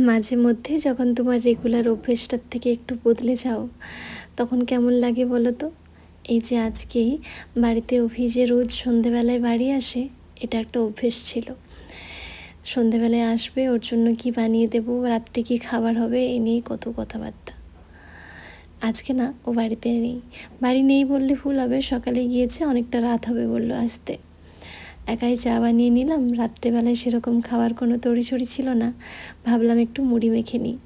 মাঝে মধ্যে যখন তোমার রেগুলার অভ্যেসটার থেকে একটু বদলে যাও, তখন কেমন লাগে বলো তো? এই যে আজকেই বাড়িতে অফিসে রোজ সন্ধেবেলায় বাড়ি আসে, এটা একটা অভ্যেস ছিল। সন্ধেবেলায় আসবে, ওর জন্য কি বানিয়ে দেবো, রাত্রে কি খাবার হবে, এ নিয়ে কত কথাবার্তা। আজকে না, ও বাড়িতে নেই। বাড়ি নেই বললে ভুল হবে, সকালে গিয়েছে, অনেকটা রাত হবে বললো আসতে। একাই চা বানিয়ে নিলাম। রাত্রেবেলায় সেরকম খাওয়ার কোনো তড়িছড়ি ছিল না, ভাবলাম একটু মুড়ি মেখে নিই।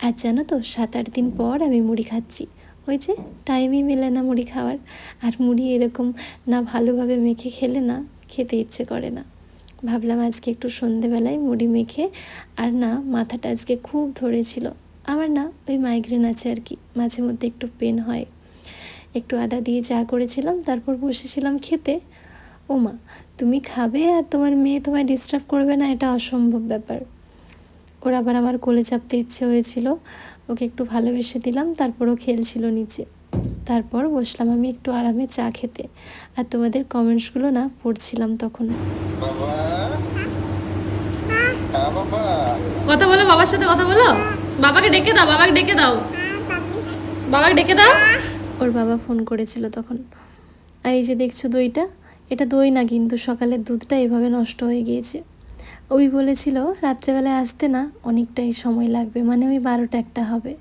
আর জানো তো, 7-8 দিন পর আমি মুড়ি খাচ্ছি। ওই যে টাইমই মেলে না মুড়ি খাওয়ার, আর মুড়ি এরকম না ভালোভাবে মেখে খেলে না খেতে ইচ্ছে করে না। ভাবলাম আজকে একটু সন্ধেবেলায় মুড়ি মেখে, আর না মাথাটা আজকে খুব ধরেছিল। আমার না ওই মাইগ্রেন আছে আর কি, মাঝে মধ্যে একটু পেন হয়। একটু আদা দিয়ে চা করেছিলাম, তারপর বসেছিলাম খেতে। ও মা, তুমি খাবে আর তোমার মেয়ে তোমায় ডিস্টার্ব করবে না, এটা অসম্ভব ব্যাপার। ওর আবার আমার কোলে চাপতে ইচ্ছে হয়েছিল, ওকে একটু ভালোবেসে দিলাম, তারপরও খেলছিল নিচে। তারপর বসলাম আমি একটু আরামে চা খেতে, আর তোমাদের কমেন্টসগুলো না পড়ছিলাম তখন। কথা বলো, বাবার সাথে কথা বলো। বাবাকে ডেকে দাও, বাবাকে ডেকে দাও, বাবাকে ডেকে দাও। ওর বাবা ফোন করেছিল তখন। আর এই যে দেখছো দইটা, এটা দই না কিন্তু, সকালের দুধটা এভাবে নষ্ট হয়ে গিয়েছে। ওই বলেছিল রাত্রেবেলায় আসতে না অনেকটাই সময় লাগবে, মানে ওই 12টা-1টা হবে।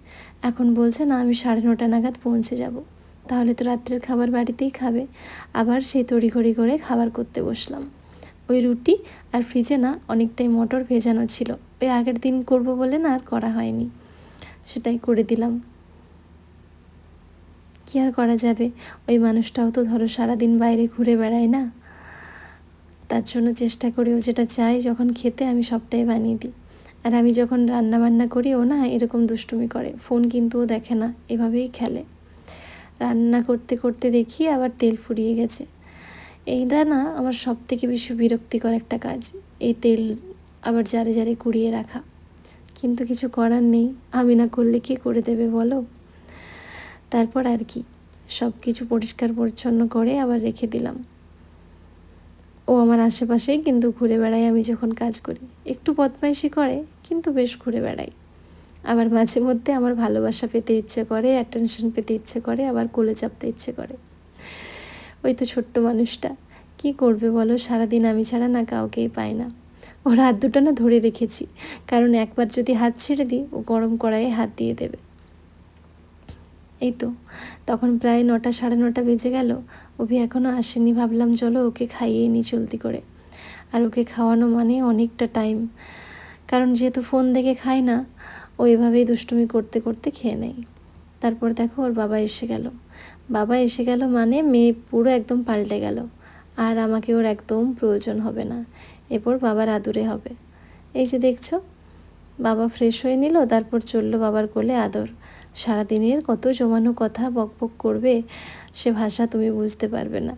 এখন বলছে না আমি 9:30 নাগাদ পৌঁছে যাব। তাহলে তো রাত্রের খাবার বাড়িতেই খাবে। আবার সেই তড়িঘড়ি করে খাবার করতে বসলাম। ওই রুটি আর ফ্রিজে না অনেকটাই মটর ভেজানো ছিল, ওই আগের দিন করব বলে না আর করা হয়নি, সেটাই করে দিলাম। কি আর করা যাবে, ওই মানুষটাও তো ধরো সারাদিন বাইরে ঘুরে বেড়ায় না, তার জন্য চেষ্টা করি ও যেটা চাই যখন খেতে আমি সবটাই বানিয়ে দিই। আর আমি যখন রান্না বান্না করি ও না এরকম দুষ্টুমি করে, ফোন কিন্তু ও দেখে না, এভাবেই খেলে। রান্না করতে করতে দেখি আবার তেল ফুরিয়ে গেছে। এইটা না আমার সব থেকে বেশি বিরক্তিকর একটা কাজ, এই তেল আবার জারে জারে কুড়িয়ে রাখা। কিন্তু কিছু করার নেই, আমি না করলে কে করে দেবে বলো। তারপর আর কি, সব কিছু পরিষ্কার পরিচ্ছন্ন করে আবার রেখে দিলাম। ও আমার আশেপাশেই কিন্তু ঘুরে বেড়ায় আমি যখন কাজ করি, একটু বদমাইশি করে কিন্তু বেশ ঘুরে বেড়ায়। আবার মাঝে মধ্যে আমার ভালোবাসা পেতে ইচ্ছে করে, অ্যাটেনশন পেতে ইচ্ছে করে, আবার কোলে চাপতে ইচ্ছে করে। ওই তো ছোট্ট মানুষটা, কি করবে বলো, সারাদিন আমি ছাড়া না কাউকেই পায় না। ওর হাত দুটো না ধরে রেখেছি, কারণ একবার যদি হাত ছেড়ে দিই ও গরম কড়াইয়ে হাত দিয়ে দেবে। এই তো তখন প্রায় 9টা 9:30 বেজে গেল, অভি এখনও আসেনি। ভাবলাম চলো ওকে খাইয়ে নিই জলদি করে। আর ওকে খাওয়ানো মানে অনেকটা টাইম, কারণ যেহেতু ফোন দেখে খায় না, ও এভাবেই দুষ্টুমি করতে করতে খেয়ে নেয়। তারপর দেখো ওর বাবা এসে গেল। বাবা এসে গেল মানে মেয়ে পুরো একদম পাল্টে গেল, আর আমাকে ওর একদম প্রয়োজন হবে না, এরপর বাবার আদরে হবে। এই যে দেখছো, বাবা ফ্রেশ হয়ে নিল, তারপর চললো বাবার কোলে আদর। সারাদিনের কত জমানো কথা বকবক করবে, সে ভাষা তুমি বুঝতে পারবে না।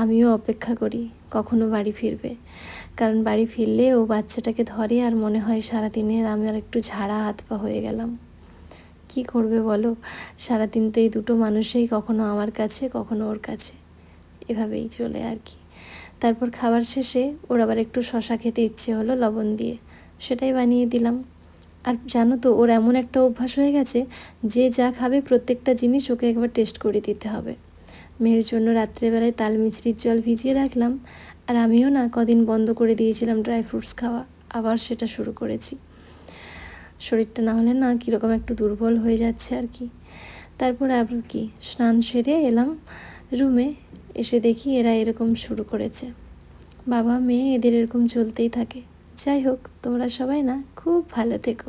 আমিও অপেক্ষা করি কখনো বাড়ি ফিরবে, কারণ বাড়ি ফিরলে ও বাচ্চাটাকে ধরে আর মনে হয় সারাদিনের আমি আর একটু ঝাড়া হাত পা হয়ে গেলাম। কি করবে বলো, সারাদিন তো এই দুটো মানুষই কখনো আমার কাছে কখনো ওর কাছে, এভাবেই চলে আর কি। তারপর খাবার শেষে ওর আবার একটু শশা খেতে ইচ্ছে হলো লবণ দিয়ে, সেটাই বানিয়ে দিলাম। আর জানো তো, ওর এমন একটা অভ্যাস হয়ে গেছে, যে যা খাবে প্রত্যেকটা জিনিস ওকে একবার টেস্ট করে দিতে হবে। মেয়ের জন্য রাত্রেবেলায় তাল মিছরির জল ভিজিয়ে রাখলাম, আর আমিও না কদিন বন্ধ করে দিয়েছিলাম ড্রাই ফ্রুটস খাওয়া, আবার সেটা শুরু করেছি। শরীরটা না হলে না কীরকম একটু দুর্বল হয়ে যাচ্ছে আর কি। তারপর আর কি, স্নান সেরে এলাম রুমে, এসে দেখি এরা এরকম শুরু করেছে। বাবা মেয়ে এদের এরকম চলতেই থাকে। যাই হোক, তোমরা সবাই না খুব ভালো থেকো।